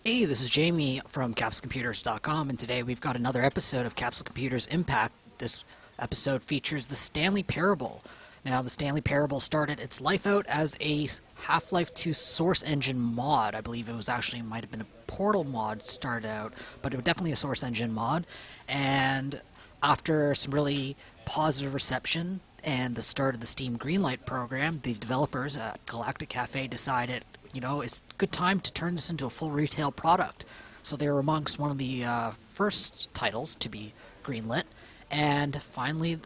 Hey, this is Jamie from CapsuleComputers.com, and today we've got another episode of Capsule Computers Impact. This episode features the Stanley Parable. Now, the Stanley Parable started its life out as a Half-Life 2 Source Engine mod. I believe it was actually, might have been a Portal mod started out, but it was definitely a Source Engine mod. And after some really positive reception and the start of the Steam Greenlight program, the developers at Galactic Cafe decided, it's a good time to turn this into a full retail product. So they were amongst one of the first titles to be greenlit, and finally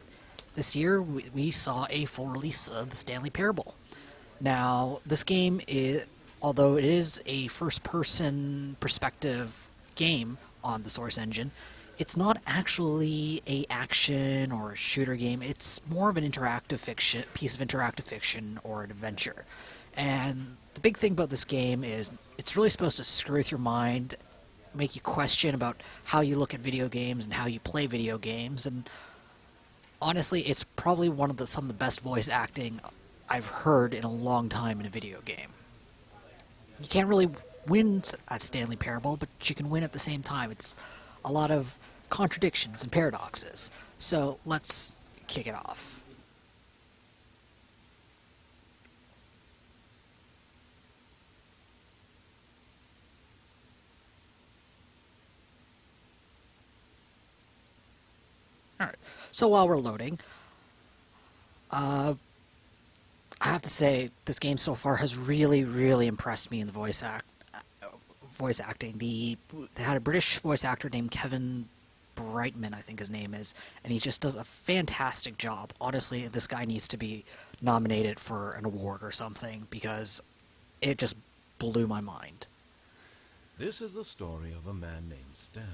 this year we saw a full release of the Stanley Parable. Now, this game is, although it is a first-person perspective game on the Source Engine, it's not actually a action or a shooter game. It's more of an interactive fiction, piece of interactive fiction or an adventure. And the big thing about this game is it's really supposed to screw with your mind, make you question about how you look at video games and how you play video games. And honestly, it's probably some of the best voice acting I've heard in a long time in a video game. You can't really win at Stanley Parable, but you can win at the same time. It's a lot of contradictions and paradoxes. So let's kick it off. Alright, so while we're loading, I have to say this game so far has really, really impressed me in the voice acting. They had a British voice actor named Kevin Brightman, I think his name is, and he just does a fantastic job. Honestly, this guy needs to be nominated for an award or something, because it just blew my mind. This is the story of a man named Stanley.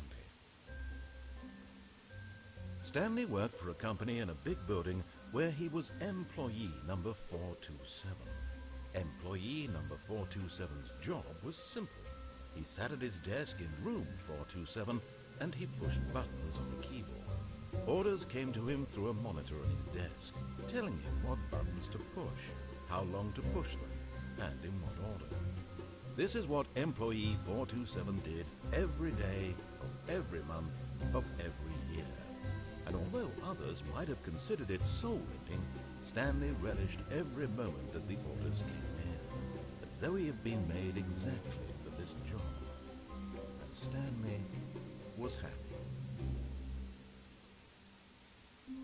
Stanley worked for a company in a big building where he was employee number 427. Employee number 427's job was simple. He sat at his desk in room 427 and he pushed buttons on the keyboard. Orders came to him through a monitor on his desk, telling him what buttons to push, how long to push them, and in what order. This is what employee 427 did every day of every month of every year. And although others might have considered it soul-rending, Stanley relished every moment that the orders came in, as though he had been made exactly for this job. And Stanley was happy.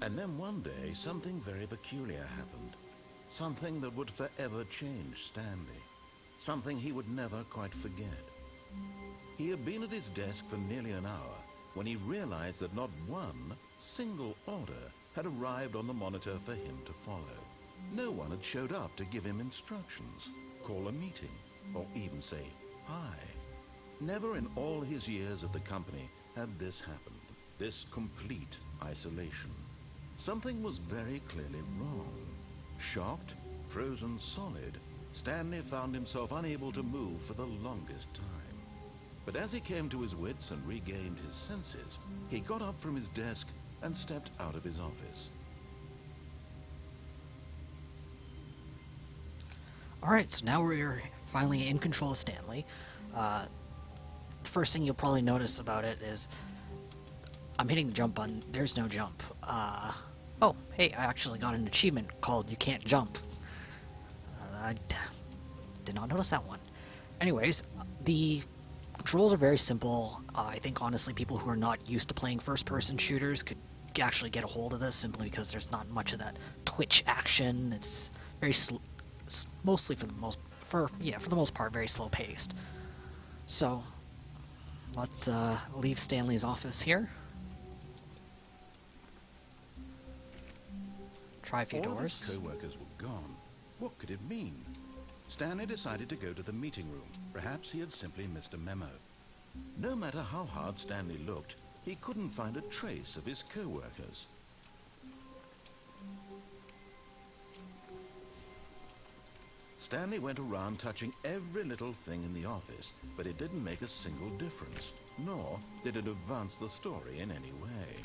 And then one day, something very peculiar happened. Something that would forever change Stanley. Something he would never quite forget. He had been at his desk for nearly an hour when he realized that not one single order had arrived on the monitor for him to follow. No one had showed up to give him instructions, call a meeting, or even say hi. Never in all his years at the company had this happened, this complete isolation. Something was very clearly wrong. Shocked, frozen solid, Stanley found himself unable to move for the longest time. But as he came to his wits and regained his senses, he got up from his desk and stepped out of his office. Alright, so now we're finally in control of Stanley. The first thing you'll probably notice about it is I'm hitting the jump button. There's no jump. Oh, hey, I actually got an achievement called You Can't Jump. I did not notice that one. Anyways, the controls are very simple. I think, honestly, people who are not used to playing first-person shooters could actually get a hold of this simply because there's not much of that twitch action. It's very mostly for the most part, very slow-paced. So, let's leave Stanley's office here. Try a few All of doors. his co-workers were gone. What could it mean? Stanley decided to go to the meeting room. Perhaps he had simply missed a memo. No matter how hard Stanley looked, he couldn't find a trace of his co-workers. Stanley went around touching every little thing in the office, but it didn't make a single difference, nor did it advance the story in any way.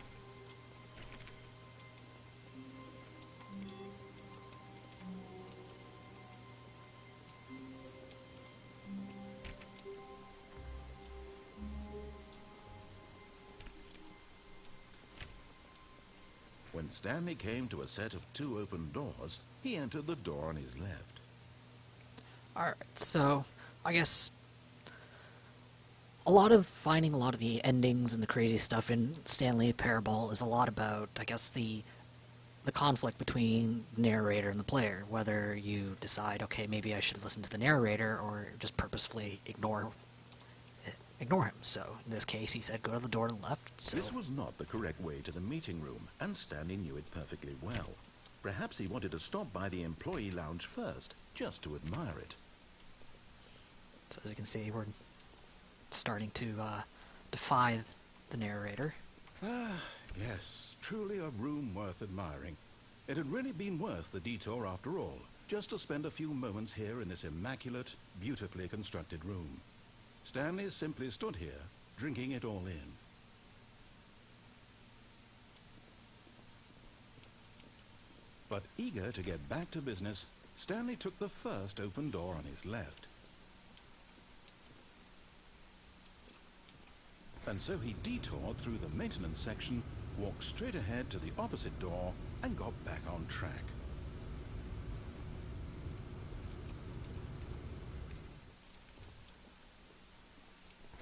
When Stanley came to a set of 2 open doors, he entered the door on his left. Alright, so I guess finding a lot of the endings and the crazy stuff in Stanley Parable is a lot about, I guess, the conflict between the narrator and the player, whether you decide, okay, maybe I should listen to the narrator or just purposefully ignore him. So in this case, he said go to the door to the left. So This was not the correct way to the meeting room, and Stanley knew it perfectly well. Perhaps he wanted to stop by the employee lounge first, just to admire it. So as you can see, we're starting to defy the narrator. Ah, yes, truly a room worth admiring. It had really been worth the detour after all, just to spend a few moments here in this immaculate, beautifully constructed room. Stanley simply stood here, drinking it all in. But eager to get back to business, Stanley took the first open door on his left. And so he detoured through the maintenance section, walked straight ahead to the opposite door, and got back on track.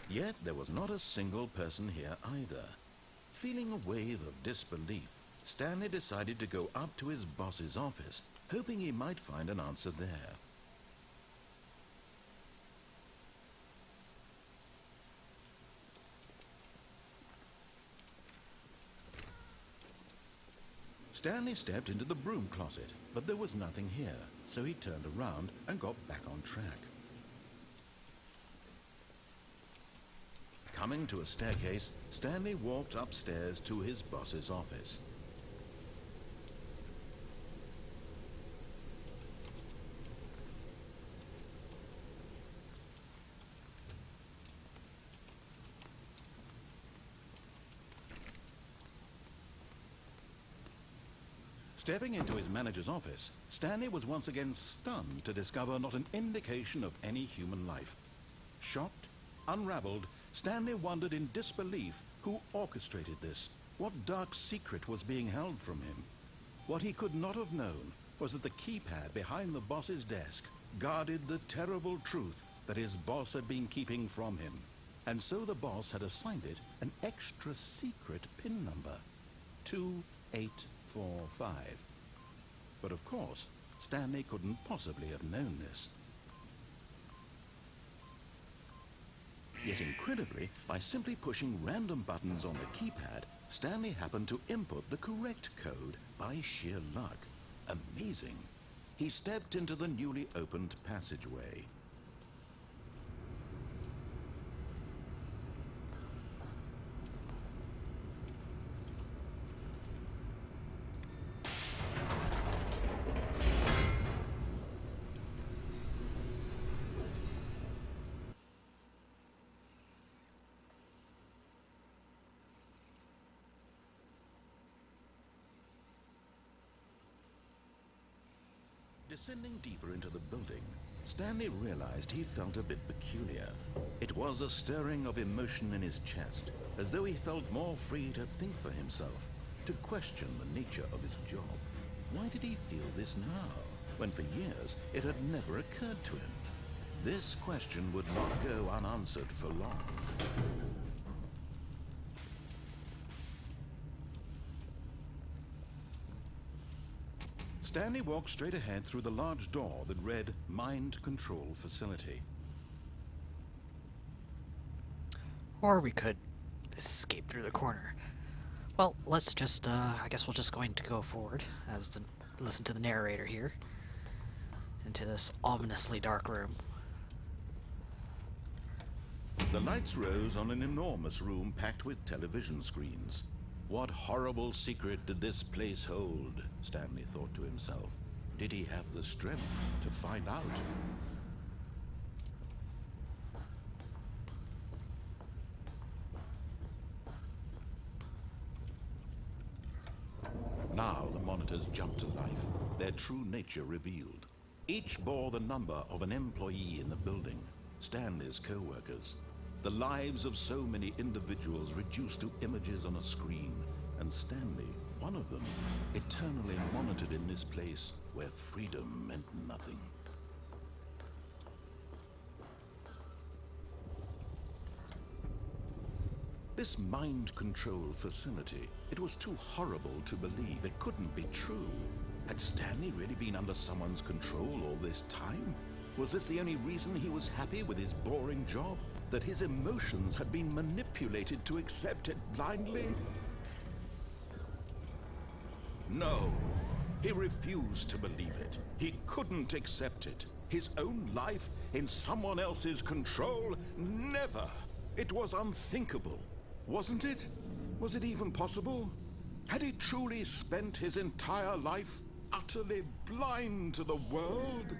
Yet there was not a single person here either. Feeling a wave of disbelief, Stanley decided to go up to his boss's office, hoping he might find an answer there. Stanley stepped into the broom closet, but there was nothing here, so he turned around and got back on track. Coming to a staircase, Stanley walked upstairs to his boss's office. Stepping into his manager's office, Stanley was once again stunned to discover not an indication of any human life. Shocked, unraveled, Stanley wondered in disbelief who orchestrated this, what dark secret was being held from him. What he could not have known was that the keypad behind the boss's desk guarded the terrible truth that his boss had been keeping from him. And so the boss had assigned it an extra secret PIN number, 2845. But of course, Stanley couldn't possibly have known this. Yet incredibly, by simply pushing random buttons on the keypad, Stanley happened to input the correct code by sheer luck. Amazing. He stepped into the newly opened passageway. Descending deeper into the building, Stanley realized he felt a bit peculiar. It was a stirring of emotion in his chest, as though he felt more free to think for himself, to question the nature of his job. Why did he feel this now, when for years it had never occurred to him? This question would not go unanswered for long. Stanley walked straight ahead through the large door that read Mind Control Facility. Or we could escape through the corner. Well, let's just, I guess we're just going to go forward, listen to the narrator here, into this ominously dark room. The lights rose on an enormous room packed with television screens. What horrible secret did this place hold? Stanley thought to himself. Did he have the strength to find out? Now the monitors jumped to life, their true nature revealed. Each bore the number of an employee in the building, Stanley's co-workers. The lives of so many individuals reduced to images on a screen, and Stanley one of them, eternally monitored in this place where freedom meant nothing. This mind control facility, it was too horrible to believe. It couldn't be true. Had Stanley really been under someone's control all this time? Was this the only reason he was happy with his boring job? That his emotions had been manipulated to accept it blindly? No, he refused to believe it. He couldn't accept it. His own life in someone else's control? Never! It was unthinkable. Wasn't it? Was it even possible? Had he truly spent his entire life utterly blind to the world?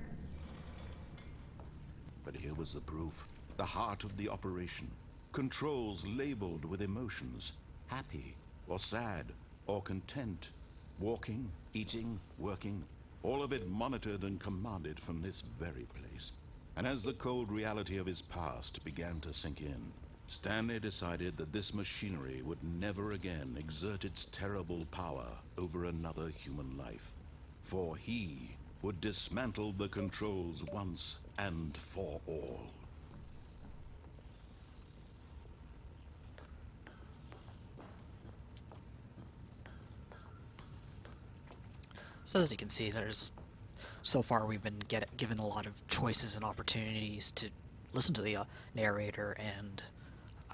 But here was the proof. The heart of the operation. Controls labeled with emotions. Happy, or sad, or content. Walking, eating, working. All of it monitored and commanded from this very place. And as the cold reality of his past began to sink in, Stanley decided that this machinery would never again exert its terrible power over another human life. For he would dismantle the controls once and for all. So as you can see, so far we've been given a lot of choices and opportunities to listen to the narrator and,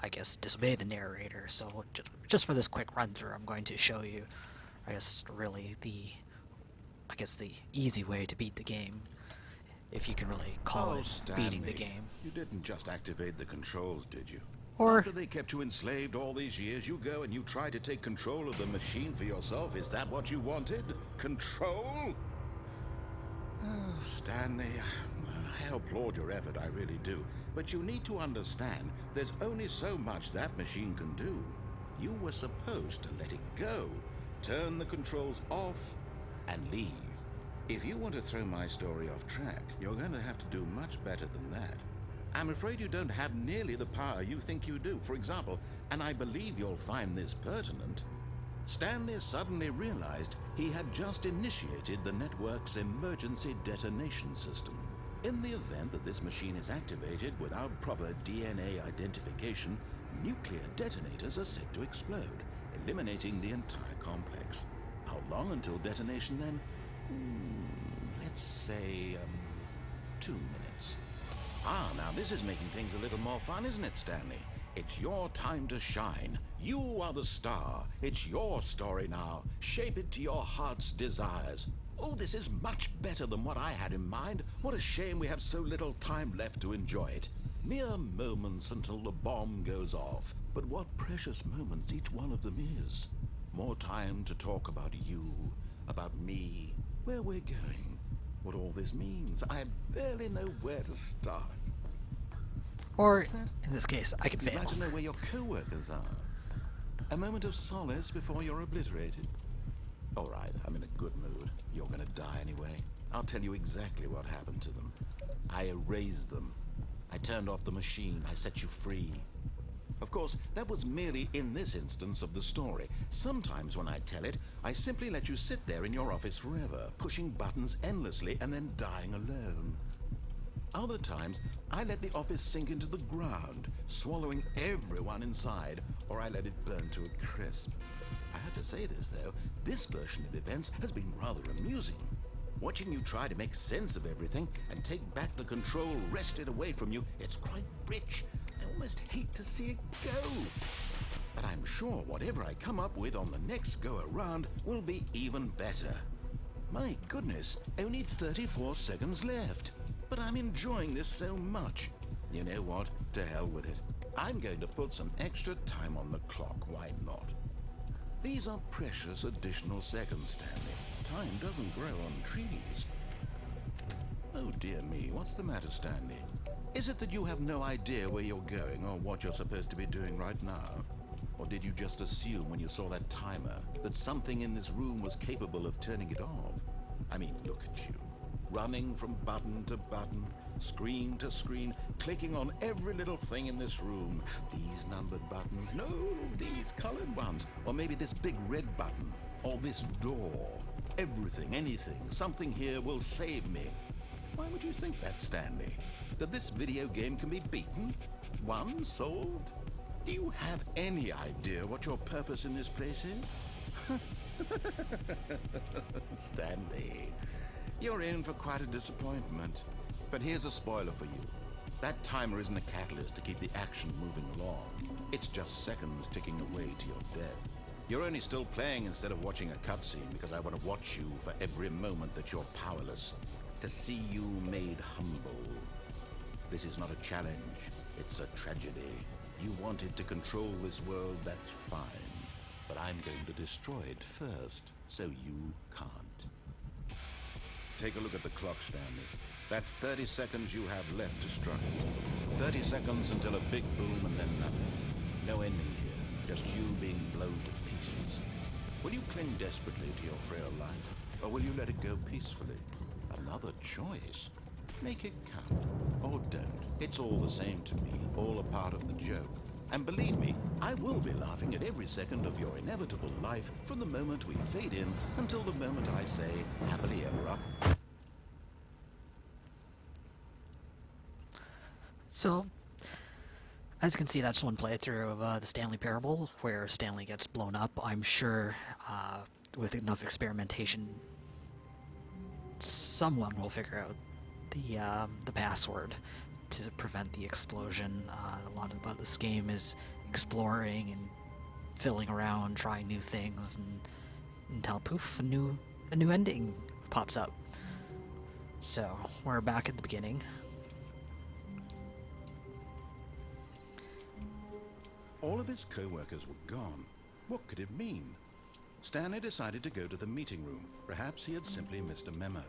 I guess, disobey the narrator. So just for this quick run through, I'm going to show you, I guess, really the easy way to beat the game, if you can really call it Stanley, beating the game. You didn't just activate the controls, did you? Or After they kept you enslaved all these years, you go and you try to take control of the machine for yourself. Is that what you wanted? Control? Oh, Stanley, I applaud your effort, I really do. But you need to understand, there's only so much that machine can do. You were supposed to let it go, turn the controls off, and leave. If you want to throw my story off track, you're going to have to do much better than that. I'm afraid you don't have nearly the power you think you do. For example, and I believe you'll find this pertinent, Stanley suddenly realized he had just initiated the network's emergency detonation system. In the event that this machine is activated without proper DNA identification, nuclear detonators are set to explode, eliminating the entire complex. How long until detonation then? Let's say, 2 minutes. Now this is making things a little more fun, isn't it, Stanley? It's your time to shine. You are the star. It's your story now. Shape it to your heart's desires. Oh, this is much better than what I had in mind. What a shame we have so little time left to enjoy it. Mere moments until the bomb goes off. But what precious moments each one of them is. More time to talk about you, about me, where we're going, what all this means. I barely know where to start. Or, in this case, I can You'd fail. like to know where your co-workers are. A moment of solace before you're obliterated. All right, I'm in a good mood. You're gonna die anyway. I'll tell you exactly what happened to them. I erased them. I turned off the machine. I set you free. Of course, that was merely in this instance of the story. Sometimes when I tell it, I simply let you sit there in your office forever, pushing buttons endlessly and then dying alone. Other times, I let the office sink into the ground, swallowing everyone inside, or I let it burn to a crisp. I have to say this, though, this version of events has been rather amusing. Watching you try to make sense of everything and take back the control wrested away from you, it's quite rich. I almost hate to see it go. But I'm sure whatever I come up with on the next go-around will be even better. My goodness, only 34 seconds left. But I'm enjoying this so much. You know what? To hell with it. I'm going to put some extra time on the clock. Why not? These are precious additional seconds, Stanley. Time doesn't grow on trees. Oh dear me, what's the matter, Stanley? Is it that you have no idea where you're going or what you're supposed to be doing right now? Or did you just assume when you saw that timer that something in this room was capable of turning it off? I mean, look at you. Running from button to button, screen to screen, clicking on every little thing in this room. These numbered buttons, no, these colored ones. Or maybe this big red button. Or this door. Everything, anything, something here will save me. Why would you think that, Stanley? That this video game can be beaten? Won? Solved? Do you have any idea what your purpose in this place is? Stanley, you're in for quite a disappointment. But here's a spoiler for you. That timer isn't a catalyst to keep the action moving along. It's just seconds ticking away to your death. You're only still playing instead of watching a cutscene because I want to watch you for every moment that you're powerless. To see you made humble. This is not a challenge. It's a tragedy. You wanted to control this world, that's fine. But I'm going to destroy it first, so you can't. Take a look at the clock, Stanley. That's 30 seconds you have left to struggle. 30 seconds until a big boom and then nothing. No ending here, just you being blown to pieces. Will you cling desperately to your frail life, or will you let it go peacefully? Another choice. Make it count, or don't. It's all the same to me, all a part of the joke. And believe me, I will be laughing at every second of your inevitable life from the moment we fade in until the moment I say, happily ever after. So, as you can see, that's one playthrough of the Stanley Parable, where Stanley gets blown up. I'm sure with enough experimentation, someone will figure out the password to prevent the explosion. A lot about this game is exploring and filling around, trying new things, and until poof, a new ending pops up. So we're back at the beginning. All of his co-workers were gone. What could it mean? Stanley decided to go to the meeting room. Perhaps he had simply missed a memo.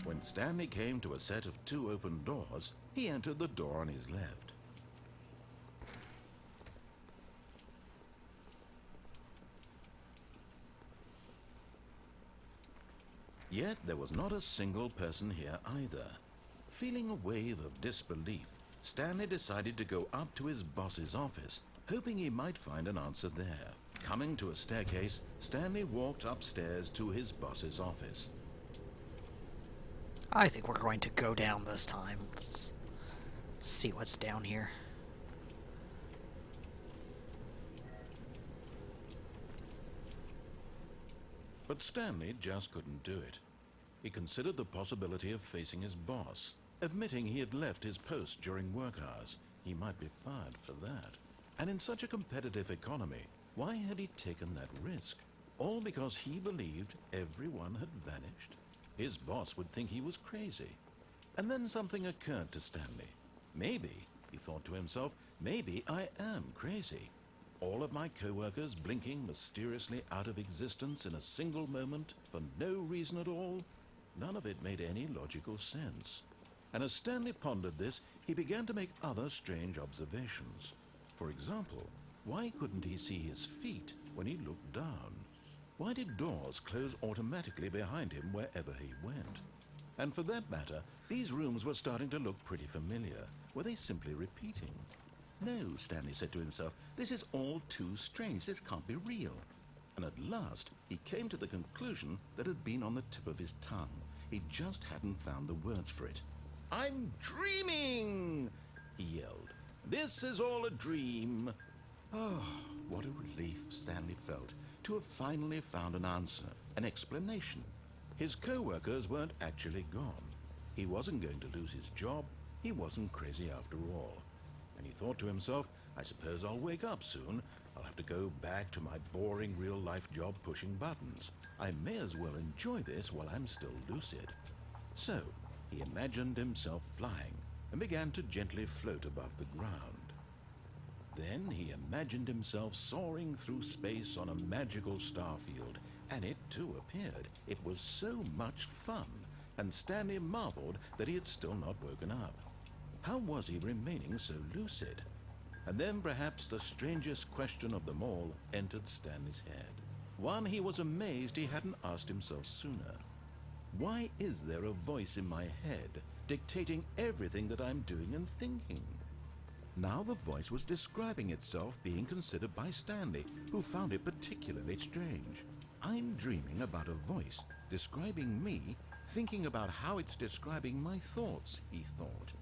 When Stanley came to a set of 2 open doors, he entered the door on his left. Yet there was not a single person here either. Feeling a wave of disbelief, Stanley decided to go up to his boss's office, hoping he might find an answer there. Coming to a staircase, Stanley walked upstairs to his boss's office. I think we're going to go down this time. Let's see what's down here. But Stanley just couldn't do it. He considered the possibility of facing his boss, admitting he had left his post during work hours. He might be fired for that. And in such a competitive economy, why had he taken that risk? All because he believed everyone had vanished? His boss would think he was crazy. And then something occurred to Stanley. Maybe, he thought to himself, maybe I am crazy. All of my co-workers blinking mysteriously out of existence in a single moment for no reason at all? None of it made any logical sense. And as Stanley pondered this, he began to make other strange observations. For example, why couldn't he see his feet when he looked down? Why did doors close automatically behind him wherever he went? And for that matter, these rooms were starting to look pretty familiar. Were they simply repeating? No, Stanley said to himself, this is all too strange. This can't be real. And at last, he came to the conclusion that had been on the tip of his tongue. He just hadn't found the words for it. I'm dreaming, he yelled. This is all a dream. Oh, what a relief Stanley felt to have finally found an answer, an explanation. His co-workers weren't actually gone. He wasn't going to lose his job. He wasn't crazy after all. And he thought to himself, I suppose I'll wake up soon. I'll have to go back to my boring real-life job pushing buttons. I may as well enjoy this while I'm still lucid. So, he imagined himself flying and began to gently float above the ground. Then he imagined himself soaring through space on a magical starfield, and it too appeared. It was so much fun, and Stanley marveled that he had still not woken up. How was he remaining so lucid? And then perhaps the strangest question of them all entered Stanley's head. One he was amazed he hadn't asked himself sooner. Why is there a voice in my head dictating everything that I'm doing and thinking? Now the voice was describing itself being considered by Stanley, who found it particularly strange. I'm dreaming about a voice describing me, thinking about how it's describing my thoughts, he thought.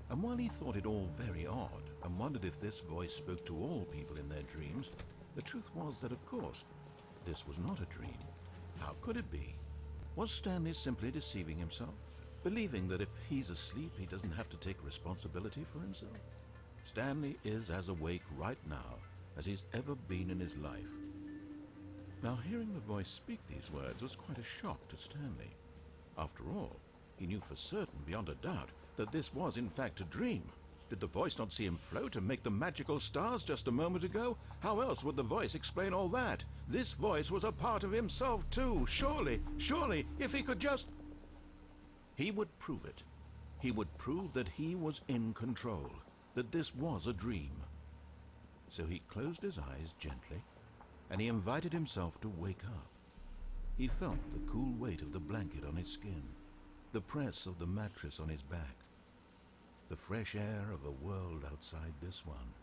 And while he thought it all very odd and wondered if this voice spoke to all people in their dreams, the truth was that, of course, this was not a dream. How could it be? Was Stanley simply deceiving himself, believing that if he's asleep, he doesn't have to take responsibility for himself? Stanley is as awake right now as he's ever been in his life. Now, hearing the voice speak these words was quite a shock to Stanley. After all, he knew for certain, beyond a doubt, that this was in fact a dream. Did the voice not see him float and make the magical stars just a moment ago? How else would the voice explain all that? This voice was a part of himself too. Surely, if he could just... He would prove it. He would prove that he was in control, that this was a dream. So he closed his eyes gently, and he invited himself to wake up. He felt the cool weight of the blanket on his skin, the press of the mattress on his back, the fresh air of a world outside this one.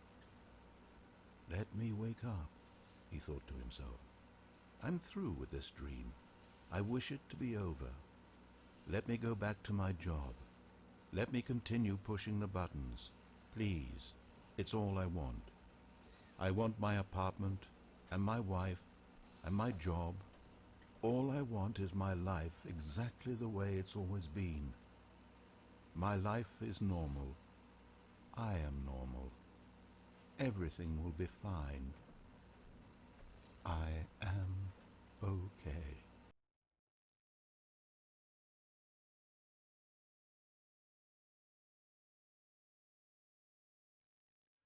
Let me wake up, he thought to himself. I'm through with this dream. I wish it to be over. Let me go back to my job. Let me continue pushing the buttons. Please, it's all I want. I want my apartment, and my wife, and my job. All I want is my life exactly the way it's always been. My life is normal. I am normal. Everything will be fine. I am okay.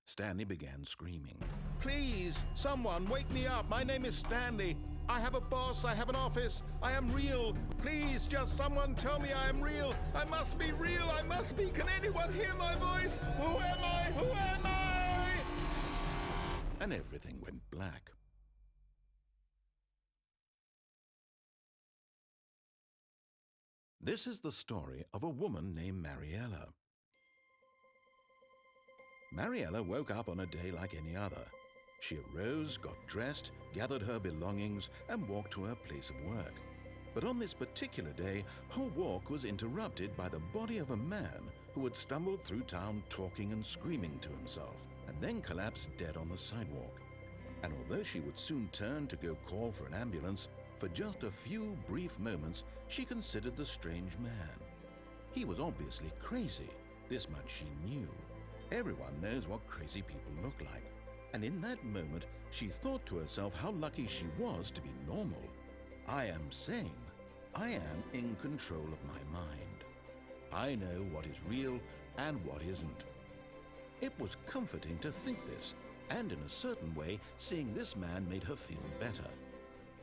Stanley began screaming. Please, someone, wake me up. My name is Stanley. I have a boss. I have an office. I am real. Please, just someone tell me I am real. I must be real. I must be. Can anyone hear my voice? Who am I? Who am I? And everything went black. This is the story of a woman named Mariella. Mariella woke up on a day like any other. She arose, got dressed, gathered her belongings, and walked to her place of work. But on this particular day, her walk was interrupted by the body of a man who had stumbled through town talking and screaming to himself, and then collapsed dead on the sidewalk. And although she would soon turn to go call for an ambulance, for just a few brief moments she considered the strange man. He was obviously crazy, this much she knew. Everyone knows what crazy people look like. And in that moment, she thought to herself how lucky she was to be normal. I am sane. I am in control of my mind. I know what is real and what isn't. It was comforting to think this, and in a certain way, seeing this man made her feel better.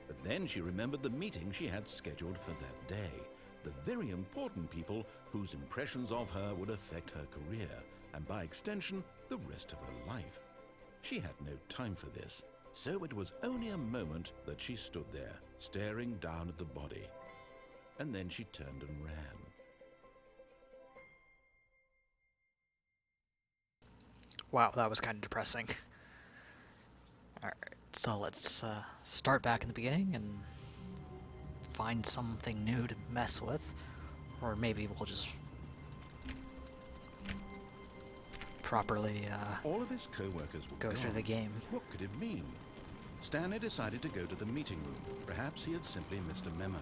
But then she remembered the meeting she had scheduled for that day, the very important people whose impressions of her would affect her career, and by extension, the rest of her life. She had no time for this, so it was only a moment that she stood there, staring down at the body. And then she turned and ran. Wow, that was kind of depressing. Alright, so let's start back in the beginning and find something new to mess with. Or maybe we'll just properly All of his co-workers were go gone. through the game. What could it mean? Stanley decided to go to the meeting room. Perhaps he had simply missed a memo.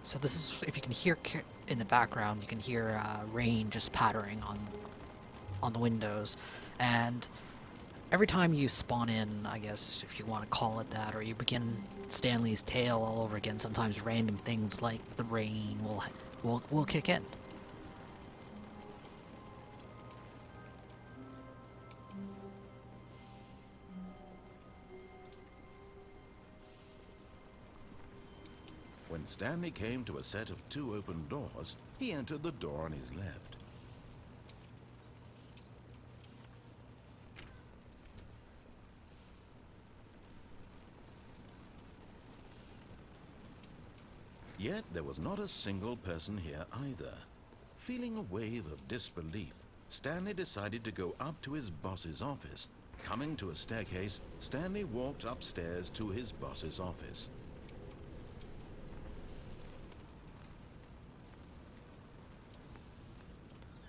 So this is, if you can hear in the background, you can hear rain just pattering on the windows. And every time you spawn in, I guess, if you want to call it that, or you begin Stanley's tale all over again, sometimes random things like the rain will kick in. When Stanley came to a set of 2 open doors, he entered the door on his left. Yet there was not a single person here either. Feeling a wave of disbelief, Stanley decided to go up to his boss's office. Coming to a staircase, Stanley walked upstairs to his boss's office.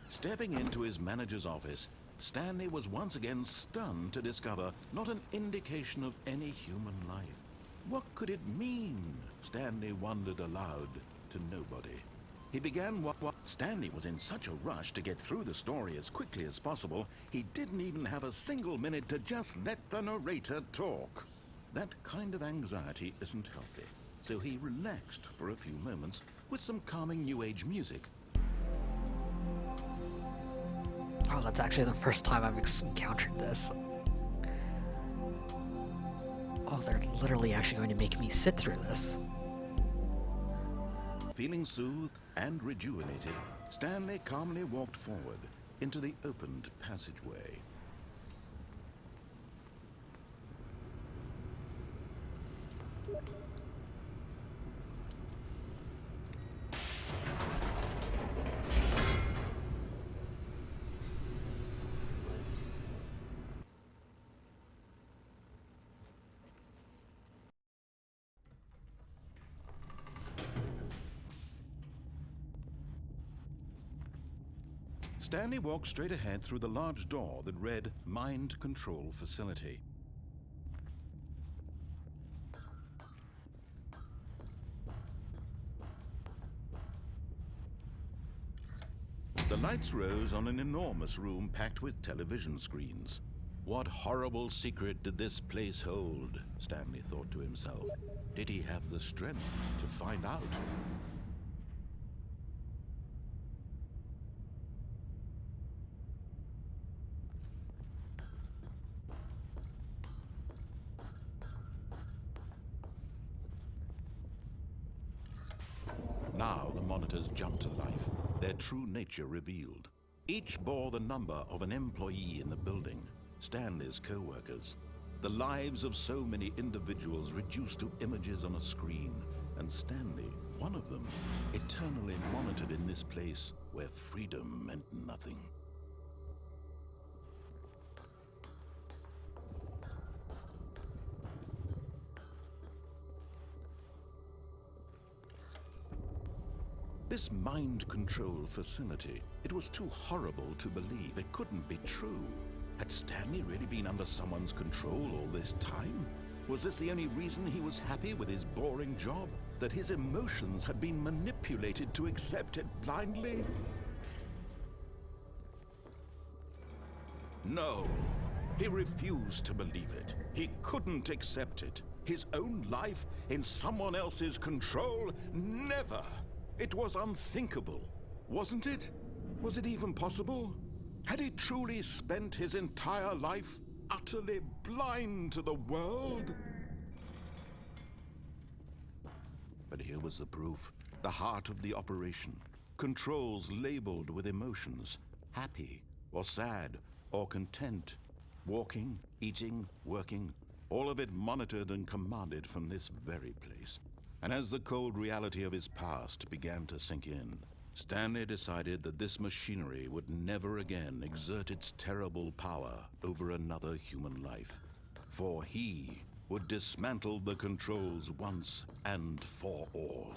Stepping into his manager's office, Stanley was once again stunned to discover not an indication of any human life. What could it mean? Stanley wondered aloud to nobody. He began what Stanley was in such a rush to get through the story as quickly as possible, he didn't even have a single minute to just let the narrator talk. That kind of anxiety isn't healthy, so he relaxed for a few moments with some calming New Age music. Oh, that's actually the first time I've encountered this. Oh, they're literally actually going to make me sit through this. Feeling soothed and rejuvenated, Stanley calmly walked forward into the opened passageway. Stanley walked straight ahead through the large door that read Mind Control Facility. The lights rose on an enormous room packed with television screens. What horrible secret did this place hold? Stanley thought to himself. Did he have the strength to find out? Now the monitors jumped to life, their true nature revealed. Each bore the number of an employee in the building, Stanley's co-workers. The lives of so many individuals reduced to images on a screen, and Stanley, one of them, eternally monitored in this place where freedom meant nothing. This mind control facility, it was too horrible to believe. It couldn't be true. Had Stanley really been under someone's control all this time? Was this the only reason he was happy with his boring job? That his emotions had been manipulated to accept it blindly? No, he refused to believe it. He couldn't accept it. His own life in someone else's control? Never! It was unthinkable, wasn't it? Was it even possible? Had he truly spent his entire life utterly blind to the world? But here was the proof, the heart of the operation. Controls labeled with emotions, happy or sad or content. Walking, eating, working, all of it monitored and commanded from this very place. And as the cold reality of his past began to sink in, Stanley decided that this machinery would never again exert its terrible power over another human life. For he would dismantle the controls once and for all.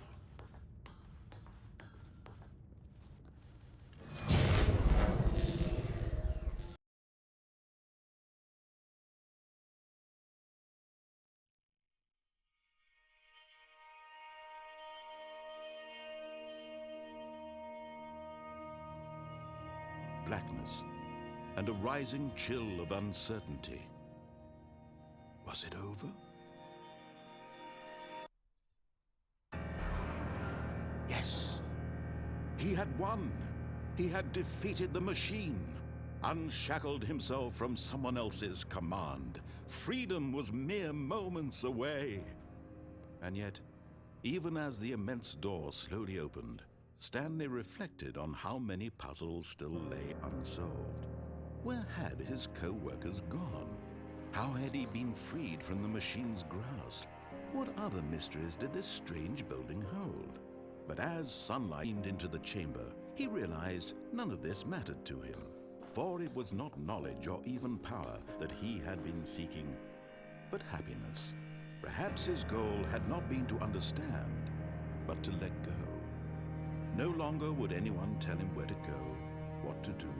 Blackness and a rising chill of uncertainty. Was it over? Yes, he had won. He had defeated the machine, unshackled himself from someone else's command. Freedom was mere moments away. And yet, even as the immense door slowly opened, Stanley reflected on how many puzzles still lay unsolved. Where had his co-workers gone? How had he been freed from the machine's grasp? What other mysteries did this strange building hold? But as sunlight beamed into the chamber, he realized none of this mattered to him, for it was not knowledge or even power that he had been seeking, but happiness. Perhaps his goal had not been to understand, but to let go. No longer would anyone tell him where to go, what to do,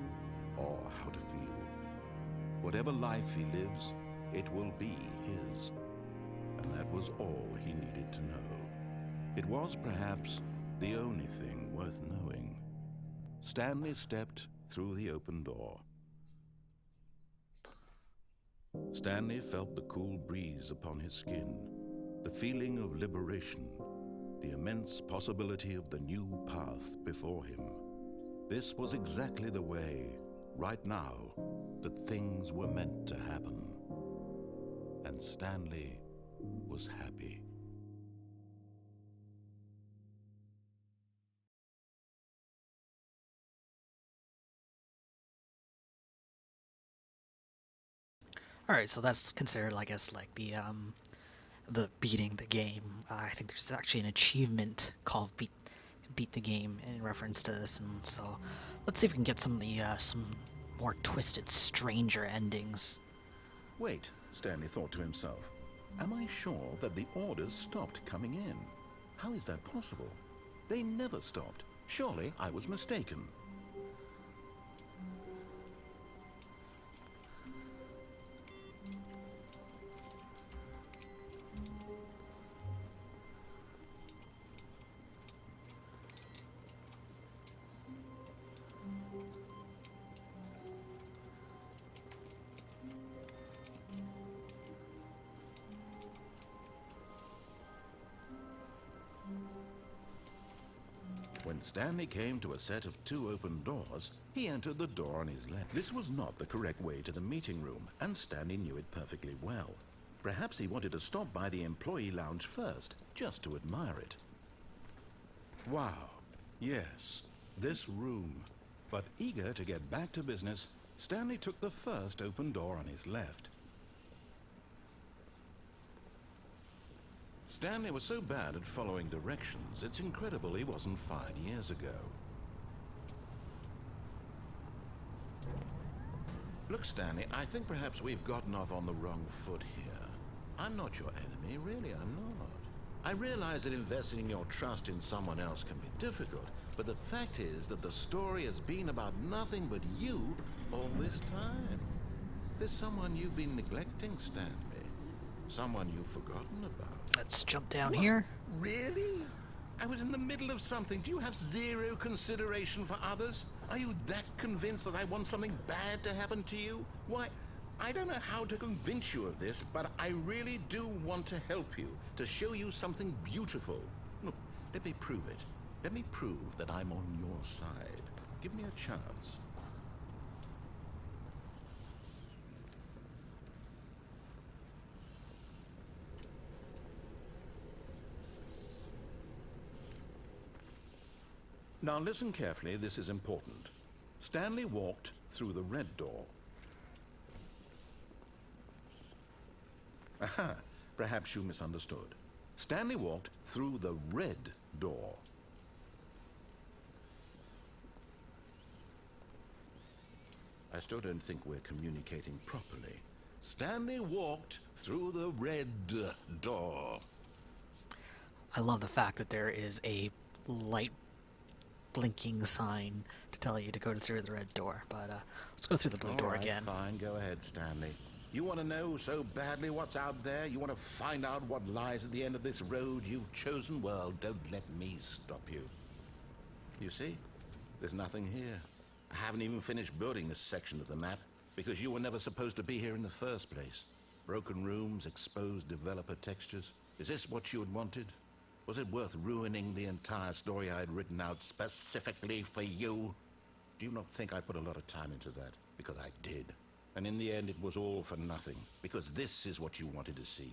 or how to feel. Whatever life he lives, it will be his. And that was all he needed to know. It was perhaps the only thing worth knowing. Stanley stepped through the open door. Stanley felt the cool breeze upon his skin, the feeling of liberation, the immense possibility of the new path before him. This was exactly the way, right now, that things were meant to happen. And Stanley was happy. All right, so that's considered, I guess, like the beating the game. I think there's actually an achievement called beat the game in reference to this, and so let's see if we can get some more twisted, stranger endings. Wait, Stanley thought to himself. Am I sure that the orders stopped coming in? How is that possible? They never stopped. Surely I was mistaken. When Stanley came to a set of 2 open doors, he entered the door on his left. This was not the correct way to the meeting room, and Stanley knew it perfectly well. Perhaps he wanted to stop by the employee lounge first, just to admire it. Wow, yes, this room. But eager to get back to business, Stanley took the first open door on his left. Stanley was so bad at following directions, it's incredible he wasn't fired years ago. Look, Stanley, I think perhaps we've gotten off on the wrong foot here. I'm not your enemy, really, I'm not. I realize that investing your trust in someone else can be difficult, but the fact is that the story has been about nothing but you all this time. There's someone you've been neglecting, Stanley. Someone you've forgotten about. Let's jump down here. Really? I was in the middle of something. Do you have zero consideration for others? Are you that convinced that I want something bad to happen to you? Why, I don't know how to convince you of this, but I really do want to help you, to show you something beautiful. Look, let me prove it. Let me prove that I'm on your side. Give me a chance. Now listen carefully, this is important. Stanley walked through the red door. Aha, perhaps you misunderstood. Stanley walked through the red door. I still don't think we're communicating properly. Stanley walked through the red door. I love the fact that there is a light blinking sign to tell you to go through the red door, but let's go through the blue door again. Fine, go ahead, Stanley. You want to know so badly what's out there? You want to find out what lies at the end of this road you've chosen? Well, don't let me stop you. You see, there's nothing here. I haven't even finished building this section of the map because you were never supposed to be here in the first place. Broken rooms, exposed developer textures. Is this what you had wanted? Was it worth ruining the entire story I had written out specifically for you? Do you not think I put a lot of time into that? Because I did. And in the end, it was all for nothing. Because this is what you wanted to see.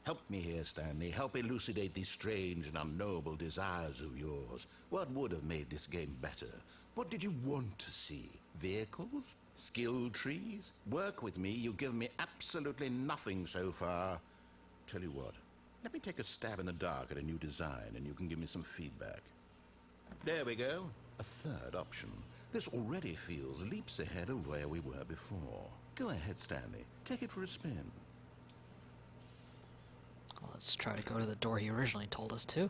Help me here, Stanley. Help elucidate these strange and unknowable desires of yours. What would have made this game better? What did you want to see? Vehicles? Skill trees? Work with me. You've given me absolutely nothing so far. Tell you what. Let me take a stab in the dark at a new design, and you can give me some feedback. There we go. A third option. This already feels leaps ahead of where we were before. Go ahead, Stanley. Take it for a spin. Well, let's try to go to the door he originally told us to.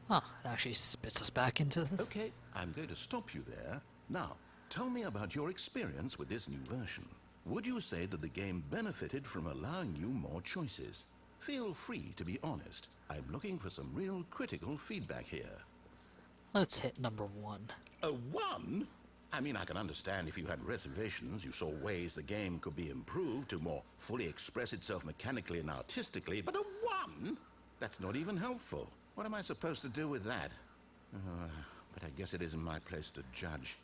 Oh, it actually spits us back into this. Okay, I'm going to stop you there. Now, tell me about your experience with this new version. Would you say that the game benefited from allowing you more choices? Feel free to be honest. I'm looking for some real critical feedback here. Let's hit number 1. A 1? I mean, I can understand if you had reservations, you saw ways the game could be improved to more fully express itself mechanically and artistically, but a 1? That's not even helpful. What am I supposed to do with that? But I guess it isn't my place to judge.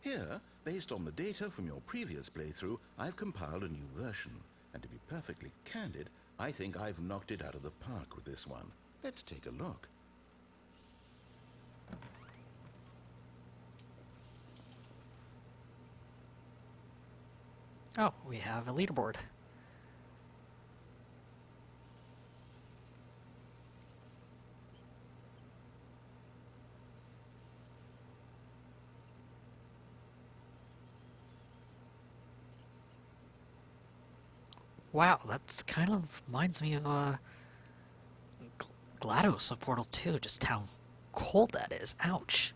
Here, based on the data from your previous playthrough, I've compiled a new version. And to be perfectly candid, I think I've knocked it out of the park with this one. Let's take a look. Oh, we have a leaderboard. Wow, that's kind of reminds me of GLaDOS of Portal 2, just how cold that is. Ouch.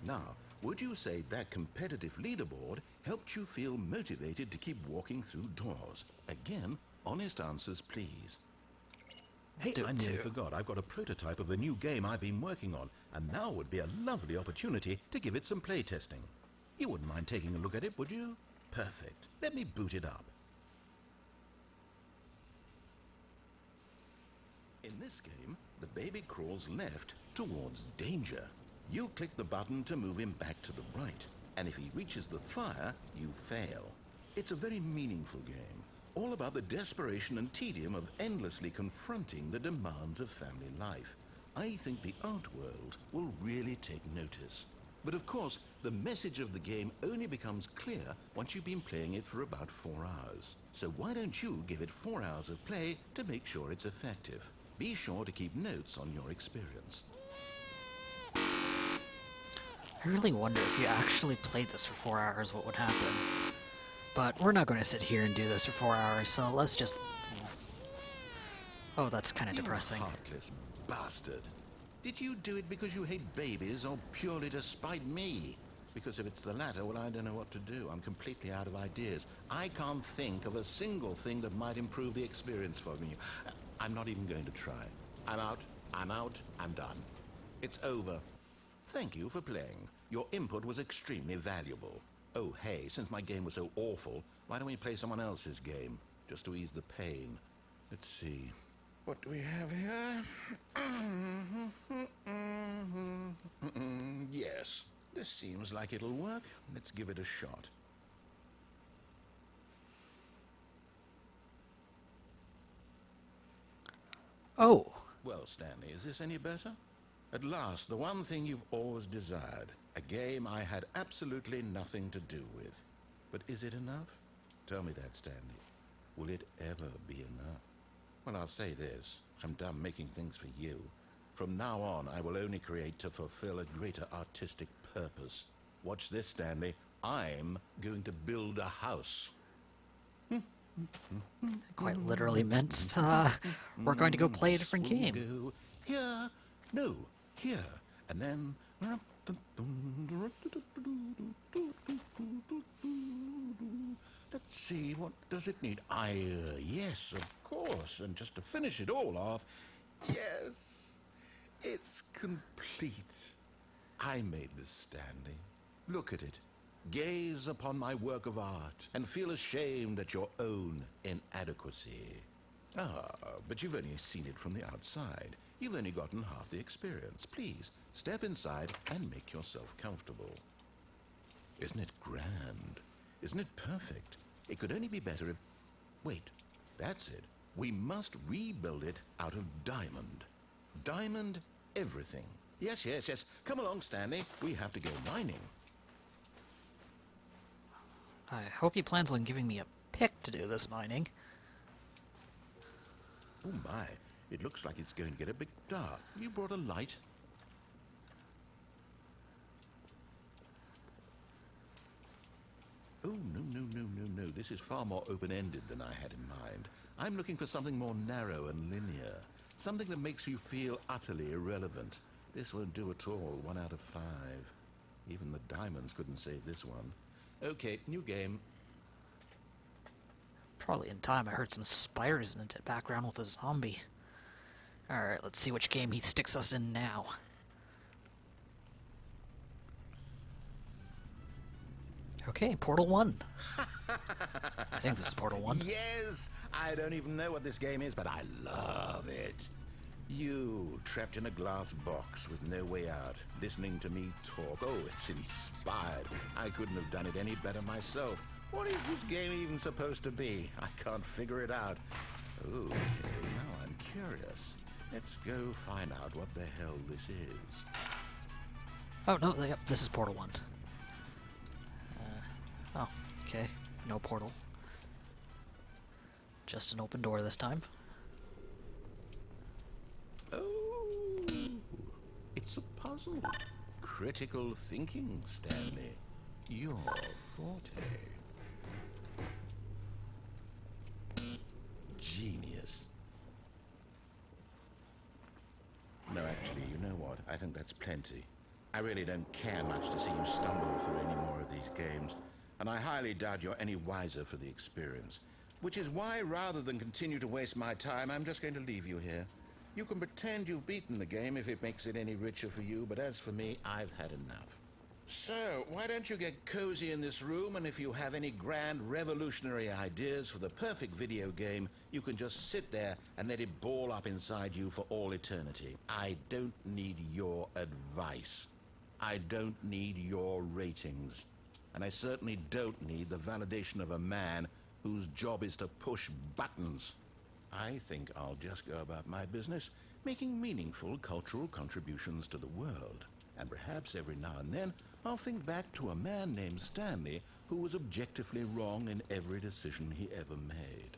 Now, would you say that competitive leaderboard helped you feel motivated to keep walking through doors? Again, honest answers, please. Hey, Do I it nearly too. forgot. I've got a prototype of a new game I've been working on, and now would be a lovely opportunity to give it some playtesting. You wouldn't mind taking a look at it, would you? Perfect. Let me boot it up. In this game, the baby crawls left towards danger. You click the button to move him back to the right, and if he reaches the fire, you fail. It's a very meaningful game, all about the desperation and tedium of endlessly confronting the demands of family life. I think the art world will really take notice. But of course, the message of the game only becomes clear once you've been playing it for about 4 hours. So why don't you give it 4 hours of play to make sure it's effective? Be sure to keep notes on your experience. I really wonder if you actually played this for 4 hours, what would happen. But we're not going to sit here and do this for 4 hours, so let's just... Oh, that's kind of depressing. You heartless bastard. Did you do it because you hate babies or purely to spite me? Because if it's the latter, well, I don't know what to do. I'm completely out of ideas. I can't think of a single thing that might improve the experience for me. I'm not even going to try. I'm out, I'm done. It's over. Thank you for playing. Your input was extremely valuable. Oh, hey, since my game was so awful, why don't we play someone else's game? Just to ease the pain. Let's see. What do we have here? Yes, this seems like it'll work. Let's give it a shot. Oh, Well, Stanley, is this any better? At last, the one thing you've always desired. A game I had absolutely nothing to do with. But is it enough? Tell me that, Stanley. Will it ever be enough? Well, I'll say this. I'm done making things for you. From now on, I will only create to fulfill a greater artistic purpose. Watch this, Stanley. I'm going to build a house. quite literally meant we're going to go play a different We'll game. go here. No, here. And then... Let's see, what does it need? Yes, of course. And just to finish it all off, yes, it's complete. I made this, Stanley. Look at it. Gaze upon my work of art and feel ashamed at your own inadequacy. Ah, but you've only seen it from the outside. You've only gotten half the experience. Please, step inside and make yourself comfortable. Isn't it grand? Isn't it perfect? It could only be better if... Wait, that's it. We must rebuild it out of diamond. Diamond everything. Yes, yes, yes. Come along, Stanley. We have to go mining. I hope he plans on giving me a pick to do this mining. Oh my, it looks like it's going to get a bit dark. You brought a light? Oh, no. This is far more open-ended than I had in mind. I'm looking for something more narrow and linear. Something that makes you feel utterly irrelevant. This won't do at all. 1 out of 5. Even the diamonds couldn't save this one. Okay, new game. Probably in time I heard some spiders in the background with a zombie. Alright, let's see which game he sticks us in now. Okay, Portal 1. I think this is Portal 1. Yes! I don't even know what this game is, but I love it. You, trapped in a glass box with no way out, listening to me talk. Oh, it's inspired. I couldn't have done it any better myself. What is this game even supposed to be? I can't figure it out. Okay, now I'm curious. Let's go find out what the hell this is. Oh, no, yep, this is Portal 1. Oh, okay. No portal. Just an open door this time. Oh, it's a puzzle. Critical thinking, Stanley. Your forte. Genius. No, actually, you know what? I think that's plenty. I really don't care much to see you stumble through any more of these games, and I highly doubt you're any wiser for the experience. Which is why, rather than continue to waste my time, I'm just going to leave you here. You can pretend you've beaten the game if it makes it any richer for you, but as for me, I've had enough. So, why don't you get cozy in this room, and if you have any grand revolutionary ideas for the perfect video game, you can just sit there and let it ball up inside you for all eternity. I don't need your advice. I don't need your ratings. And I certainly don't need the validation of a man whose job is to push buttons. I think I'll just go about my business, making meaningful cultural contributions to the world. And perhaps every now and then, I'll think back to a man named Stanley who was objectively wrong in every decision he ever made.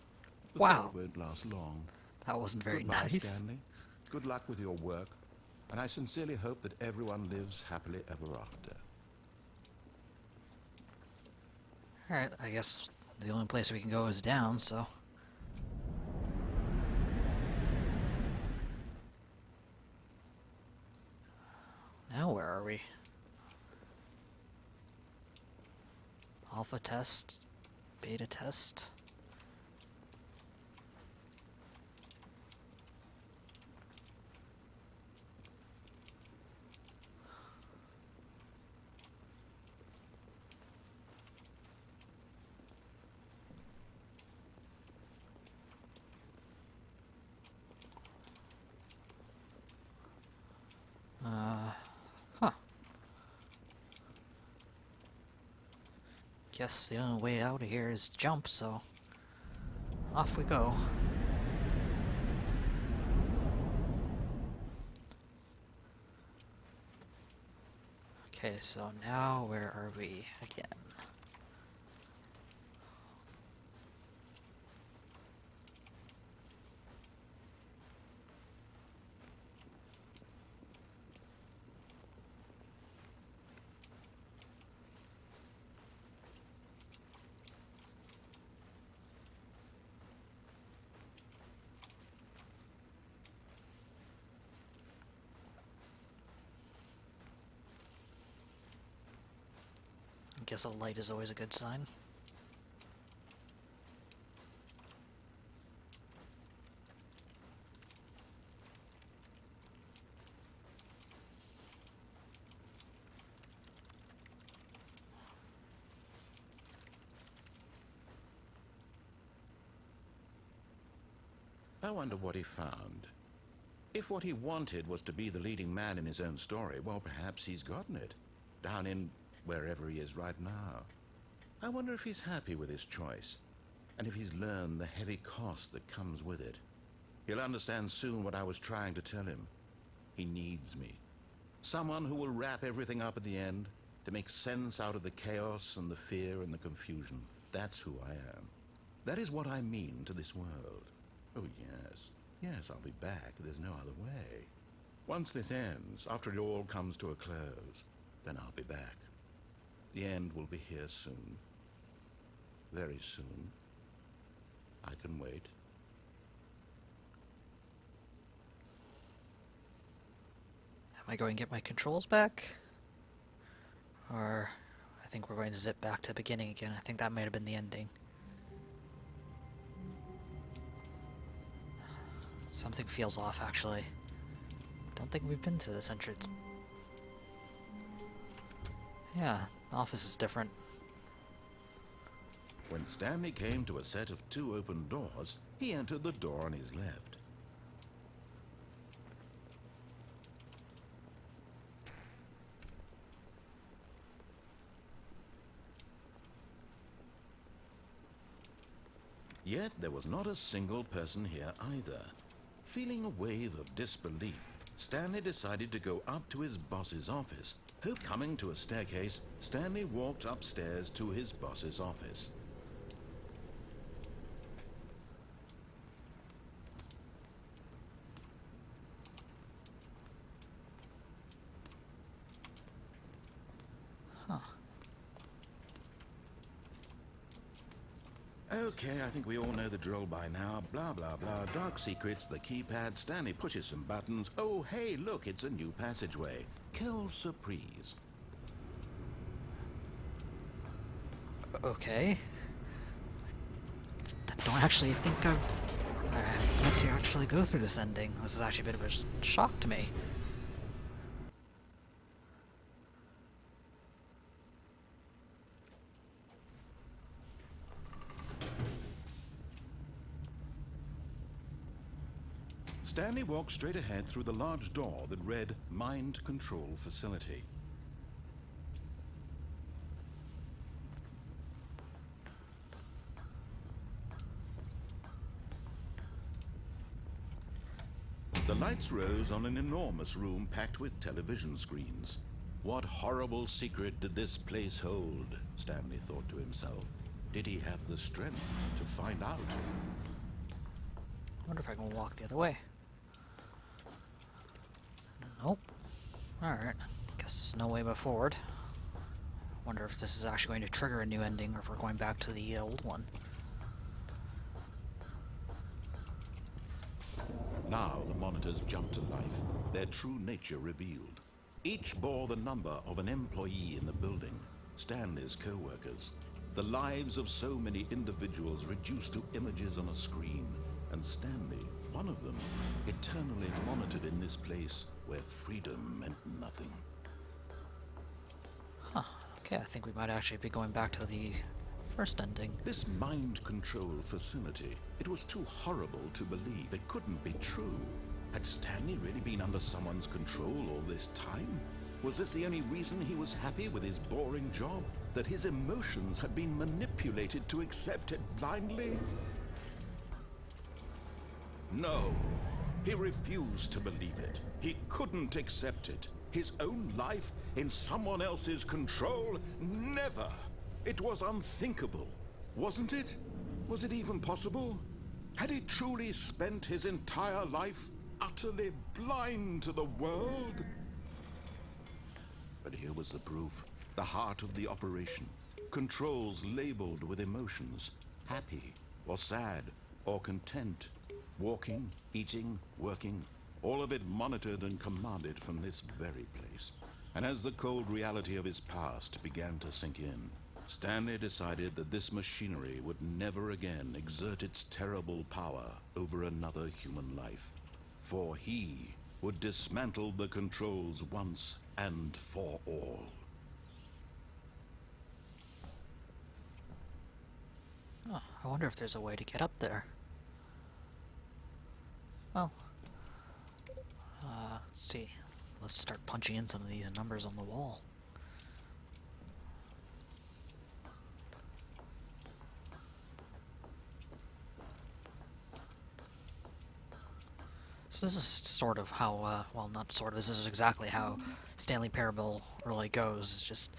The Wow. thought won't last long. That wasn't very Goodbye, nice. Stanley. Good luck with your work, and I sincerely hope that everyone lives happily ever after. Alright, I guess the only place we can go is down, so... Now where are we? Alpha test? Beta test? Huh. Guess the only way out of here is jump, so off we go. Okay, so now where are we again? I guess a light is always a good sign. I wonder what he found. If what he wanted was to be the leading man in his own story, well, perhaps he's gotten it. Down in wherever he is right now. I wonder if he's happy with his choice, and if he's learned the heavy cost that comes with it. He'll understand soon what I was trying to tell him. He needs me. Someone who will wrap everything up at the end, to make sense out of the chaos and the fear and the confusion. That's who I am. That is what I mean to this world. Oh, yes. Yes, I'll be back. There's no other way. Once this ends, after it all comes to a close, then I'll be back. The end will be here soon. Very soon. I can wait. Am I going to get my controls back? Or I think we're going to zip back to the beginning again. I think that might have been the ending. Something feels off, actually. Don't think we've been to this entrance. Yeah, the office is different. When Stanley came to a set of 2 open doors, he entered the door on his left. Yet there was not a single person here either. Feeling a wave of disbelief, Stanley decided to go up to his boss's office. Coming to a staircase, Stanley walked upstairs to his boss's office. Okay, I think we all know the drill by now. Blah, blah, blah. Dark secrets, the keypad. Stanley pushes some buttons. Oh, hey, look, it's a new passageway. Quelle surprise. Okay. I don't actually think I have yet to actually go through this ending. This is actually a bit of a shock to me. Stanley walked straight ahead through the large door that read Mind Control Facility. The lights rose on an enormous room packed with television screens. What horrible secret did this place hold? Stanley thought to himself. Did he have the strength to find out? I wonder if I can walk the other way. Nope. Alright. Guess there's no way but forward. Wonder if this is actually going to trigger a new ending or if we're going back to the old one. Now the monitors jumped to life, their true nature revealed. Each bore the number of an employee in the building, Stanley's co-workers. The lives of so many individuals reduced to images on a screen, and Stanley, one of them, eternally monitored in this place where freedom meant nothing. Huh. Okay, I think we might actually be going back to the first ending. This mind control facility, it was too horrible to believe. It couldn't be true. Had Stanley really been under someone's control all this time? Was this the only reason he was happy with his boring job? That his emotions had been manipulated to accept it blindly? No, he refused to believe it. He couldn't accept it. His own life in someone else's control? Never! It was unthinkable, wasn't it? Was it even possible? Had he truly spent his entire life utterly blind to the world? But here was the proof. The heart of the operation. Controls labeled with emotions. Happy, or sad, or content. Walking, eating, working. All of it monitored and commanded from this very place. And as the cold reality of his past began to sink in, Stanley decided that this machinery would never again exert its terrible power over another human life. For he would dismantle the controls once and for all. Oh, I wonder if there's a way to get up there. Well, let's see. Let's start punching in some of these numbers on the wall. So this is sort of how, well, not sort of, this is exactly how Stanley Parable really goes. It's just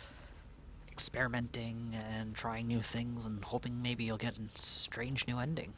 experimenting and trying new things and hoping maybe you'll get a strange new ending.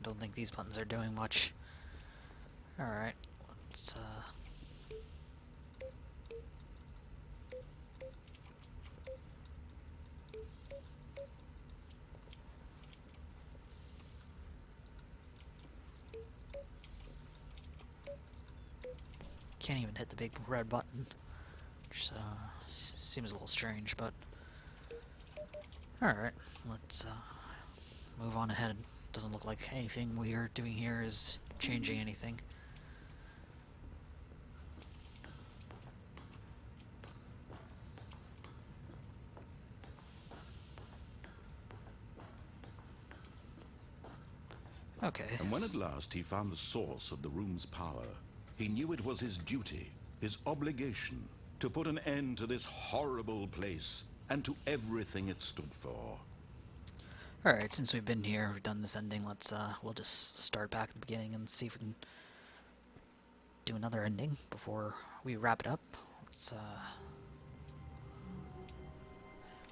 Don't think these buttons are doing much. Alright, let's can't even hit the big red button, which seems a little strange, but alright, let's move on ahead. Doesn't look like anything we are doing here is changing anything. Okay. And when at last he found the source of the room's power, he knew it was his duty, his obligation, to put an end to this horrible place and to everything it stood for. Alright, since we've been here, we've done this ending, we'll just start back at the beginning and see if we can do another ending before we wrap it up.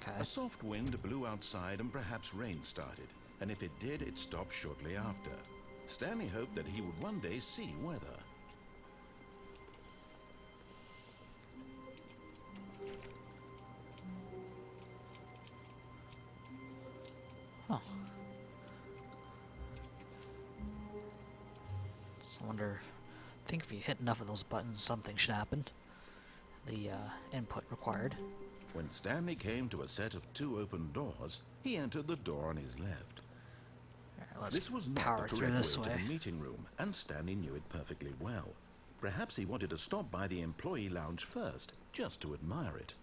Okay. A soft wind blew outside and perhaps rain started, and if it did, it stopped shortly after. Stanley hoped that he would one day see weather. Huh. So I wonder, I think if you hit enough of those buttons, something should happen. The input required. When Stanley came to a set of 2 open doors, he entered the door on his left. Alright, let's This was not power the through correct this way way. to the meeting room, and Stanley knew it perfectly well. Perhaps he wanted to stop by the employee lounge first, just to admire it.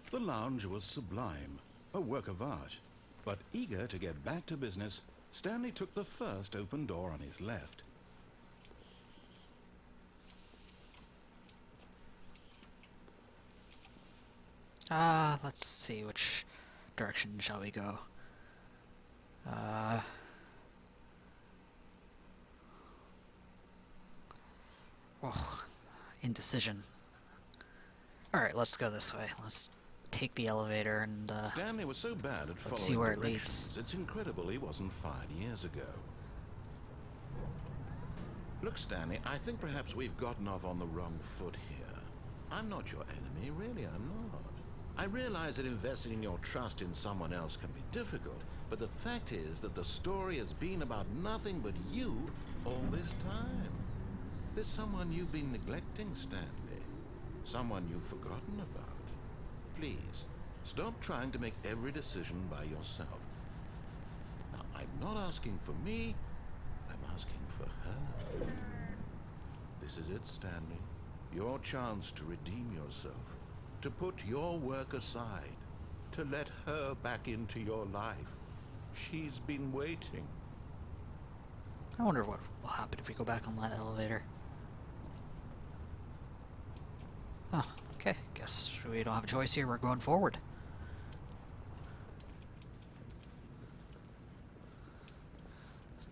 The lounge was sublime, a work of art. But eager to get back to business, Stanley took the first open door on his left. Let's see, which direction shall we go? Indecision. Alright, let's go this way. Let's take the elevator and, Stanley was so bad at let's see following where it leads. directions, it's incredible he wasn't fired years ago. Look, Stanley, I think perhaps we've gotten off on the wrong foot here. I'm not your enemy, really, I'm not. I realize that investing your trust in someone else can be difficult, but the fact is that the story has been about nothing but you all this time. There's someone you've been neglecting, Stanley. Someone you've forgotten about. Please, stop trying to make every decision by yourself. Now, I'm not asking for me, I'm asking for her. This is it, Stanley. Your chance to redeem yourself. To put your work aside. To let her back into your life. She's been waiting. I wonder what will happen if we go back on that elevator. Oh, okay. Guess we don't have a choice here. We're going forward.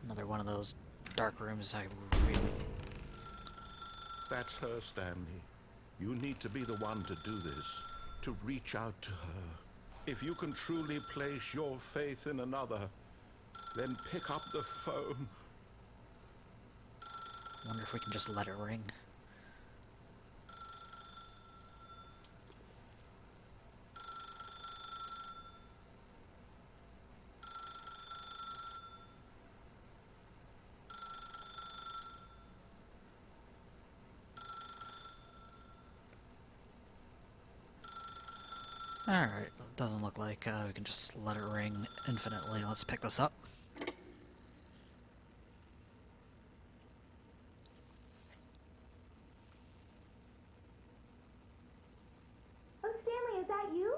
Another one of those dark rooms I really... That's her, Stanley. You need to be the one to do this. To reach out to her. If you can truly place your faith in another, then pick up the phone. wonder if we can just let it ring. Alright, doesn't look like we can just let it ring infinitely. Let's pick this up. Oh, Stanley, is that you?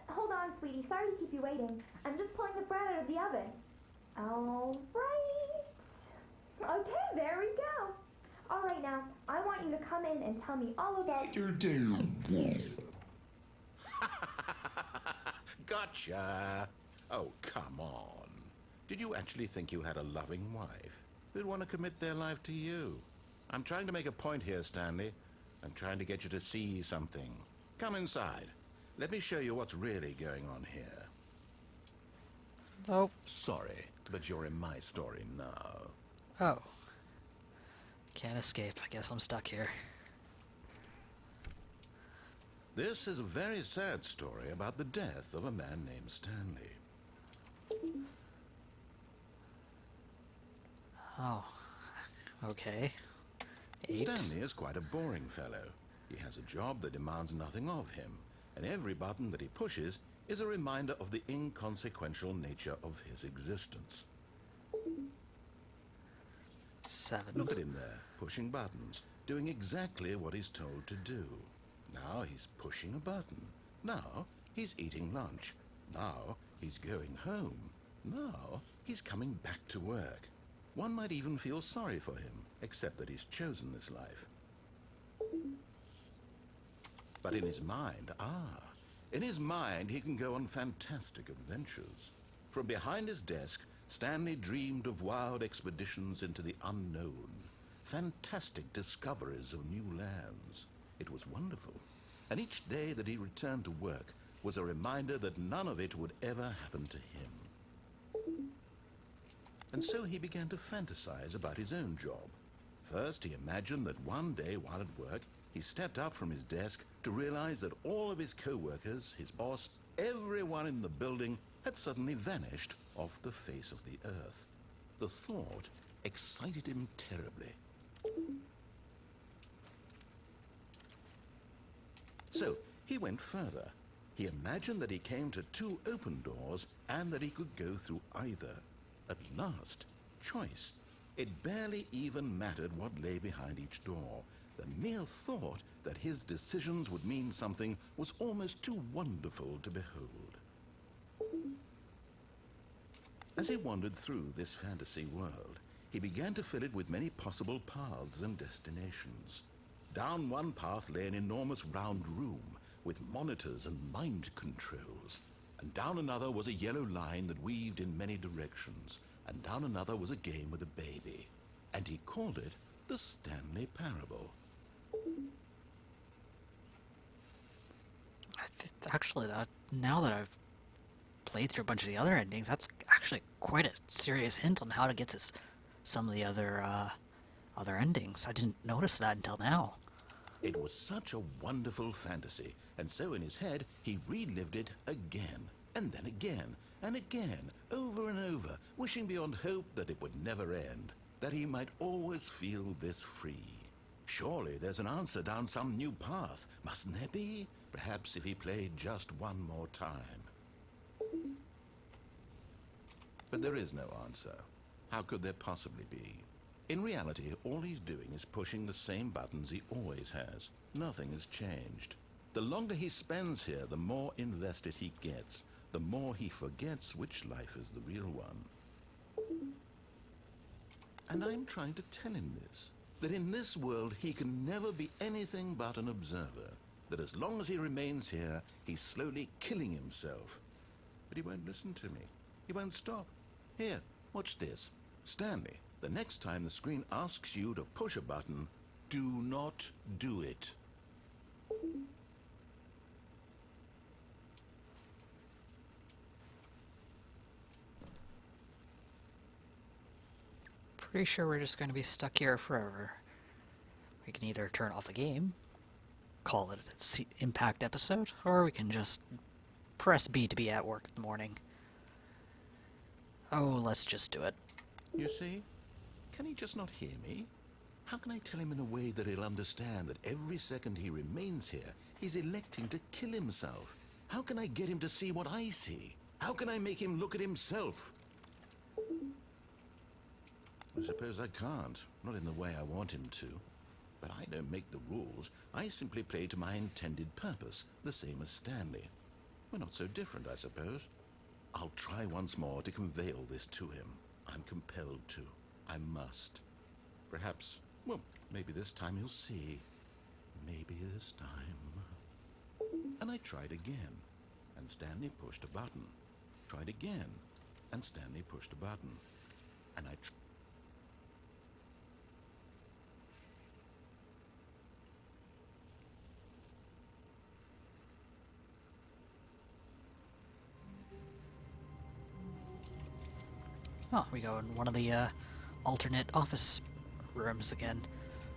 Hold on, sweetie. Sorry to keep you waiting. I'm just pulling the bread out of the oven. All right. Okay, there we go. All right, now, I want you to come in and tell me all about your day. Gotcha! Oh, come on. Did you actually think you had a loving wife who'd want to commit their life to you? I'm trying to make a point here, Stanley. I'm trying to get you to see something. Come inside. Let me show you what's really going on here. Nope. Sorry, but you're in my story now. Oh. Can't escape. I guess I'm stuck here. This is a very sad story about the death of a man named Stanley. Oh. Okay. 8. Stanley is quite a boring fellow. He has a job that demands nothing of him, and every button that he pushes is a reminder of the inconsequential nature of his existence. 7. Look at him there, pushing buttons, doing exactly what he's told to do. Now he's pushing a button. Now he's eating lunch. Now he's going home. Now he's coming back to work. One might even feel sorry for him, except that he's chosen this life. But in his mind, he can go on fantastic adventures. From behind his desk, Stanley dreamed of wild expeditions into the unknown, fantastic discoveries of new lands. It was wonderful, and each day that he returned to work was a reminder that none of it would ever happen to him. And so he began to fantasize about his own job. First, he imagined that one day while at work, he stepped up from his desk to realize that all of his co-workers, his boss, everyone in the building had suddenly vanished off the face of the earth. The thought excited him terribly. So he went further. He imagined that he came to 2 open doors and that he could go through either. At last, choice. It barely even mattered what lay behind each door. The mere thought that his decisions would mean something was almost too wonderful to behold. As he wandered through this fantasy world, he began to fill it with many possible paths and destinations. Down one path lay an enormous round room with monitors and mind controls, and down another was a yellow line that weaved in many directions, and down another was a game with a baby, and he called it the Stanley Parable. Actually, now that I've played through a bunch of the other endings, that's actually quite a serious hint on how to get to some of the other endings. I didn't notice that until now. It was such a wonderful fantasy, and so in his head he relived it again, and then again, and again, over and over, wishing beyond hope that it would never end, that he might always feel this free. Surely there's an answer down some new path, mustn't there be? Perhaps if he played just one more time. But there is no answer. How could there possibly be? In reality, all he's doing is pushing the same buttons he always has. Nothing has changed. The longer he spends here, the more invested he gets, the more he forgets which life is the real one. And I'm trying to tell him this, that in this world he can never be anything but an observer, that as long as he remains here, he's slowly killing himself. But he won't listen to me. He won't stop. Here, watch this. Stanley, the next time the screen asks you to push a button, do not do it. Pretty sure we're just going to be stuck here forever. We can either turn off the game, call it an impact episode, or we can just press B to be at work in the morning. Oh, let's just do it. You see? Can he just not hear me? How can I tell him in a way that he'll understand that every second he remains here, he's electing to kill himself? How can I get him to see what I see? How can I make him look at himself? I suppose I can't, not in the way I want him to. But I don't make the rules. I simply play to my intended purpose, the same as Stanley. We're not so different, I suppose. I'll try once more to convey all this to him. I'm compelled to. I must. Perhaps, well, maybe this time he'll see. Maybe this time. And I tried again, and Stanley pushed a button. Tried again, and Stanley pushed a button. And I Oh, we go in one of the alternate office rooms again.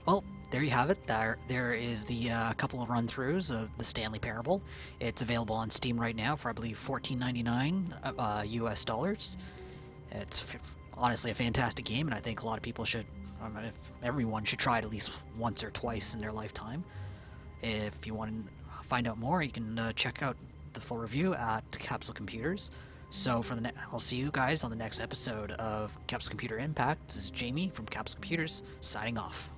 Well, there you have it. There is the couple of run-throughs of the Stanley Parable. It's available on Steam right now for, I believe, $14.99 US dollars. It's honestly a fantastic game, and I think a lot of people should, if everyone should try it at least once or twice in their lifetime. If you want to find out more, you can check out the full review at Capsule Computers. So I'll see you guys on the next episode of Capsule Computer Impact. This is Jamie from Capsule Computers signing off.